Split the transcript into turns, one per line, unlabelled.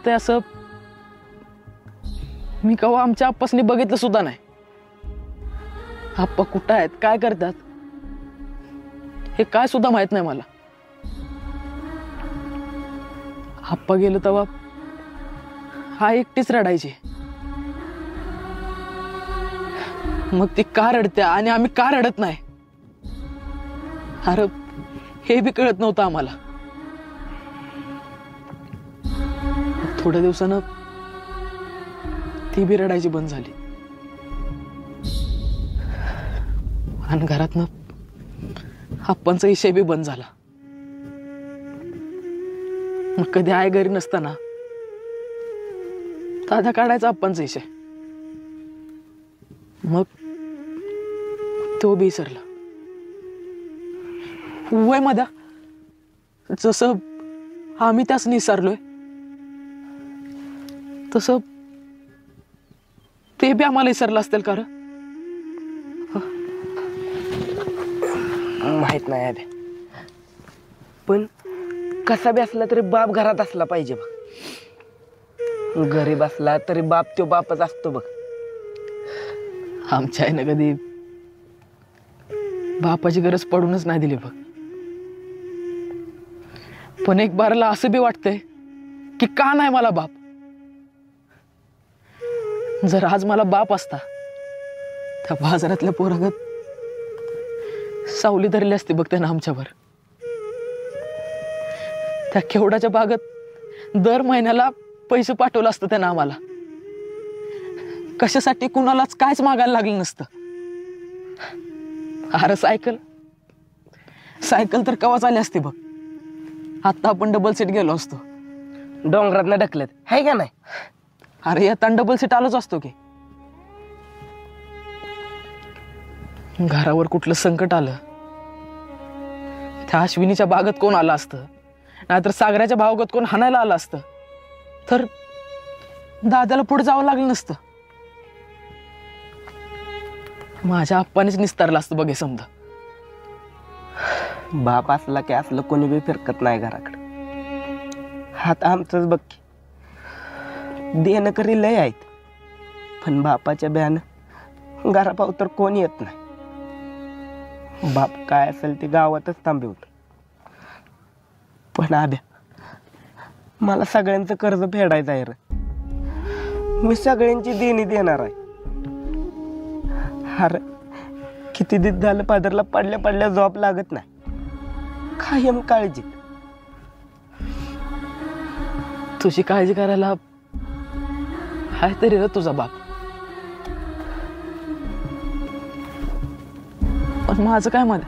वाटतंय असं मी कवा आमच्या आप्पासनी बघितलं सुद्धा नाही. आप्पा कुठं आहेत, काय करतात हे काय सुद्धा माहित नाही मला. आप्पा गेलो तेव्हा हा एकटीच रडायची. मग ती का रडते आणि आम्ही का रडत नाही, अरे हे बी कळत नव्हतं आम्हाला. थोड्या दिवसानं ती बी रडायची बंद झाली आणि घरातनं आप्पांचा विषय बी बंद झाला. मग कधी आई घरी नसताना दादा काढायचा आप्पांचा विषय, मग तो बी विसरला. वय मध्ये जसं आम्ही त्यास निसारलोय तसं ते बी आम्हाला विसरलं असतील का?
माहित नाही आधी, पण कसा बी असला तरी बाप घरात असला पाहिजे बघ. गरीब असला तरी बाप तो बापच असतो बघ.
आमच्या आईनं कधी बापाची गरज पडूनच नाही दिली बघ. पण एक बारला असं बी वाटतंय की का नाही मला बाप. जर आज मला बाप असता त्या बाजारातल्या पोरागत सावली धरली असती बघ त्यानं आमच्यावर. त्या केवडाच्या बागत दर महिन्याला पैसे पाठवलं असतं त्यानं आम्हाला. कशासाठी कुणालाच कायच मागायला लागलं नसतं. अरे सायकल तर कवाच आली असती बघ. आता आपण डबल सीट गेलो असतो.
डोंगरात ढकलत आहे का नाही.
अरे आता डबल सीट आलोच असतो की. घरावर कुठलं संकट आलं, त्या अश्विनीच्या बागत कोण आलं असतं, नाहीतर सागराच्या भावगत कोण हाणायला आलं असतं, तर दादाला पुढे जावं लागलं नसतं. माझ्या आप्पानेच निस्तारलं असतं बघे समजा.
बाप असला की असलं कोणी बी फिरकत नाही घराकडे. हात आमचंच बघ की. देणं करी लय आहेत, पण बापाच्या ब्यानं घरापाव तर कोण येत नाही. बाप काय असेल ते गावातच थांबवत. पण आब्या, मला सगळ्यांचं कर्ज फेडायचं आहे रे. मी सगळ्यांची देणी देणार आहे. अरे किती दिवस झालं पादरला पडल्या पडल्या जॉब लागत नाही. कायम काळजी.
तुझी काळजी करायला हाय तरी रे तुझा बाप. पण माझं काय मत,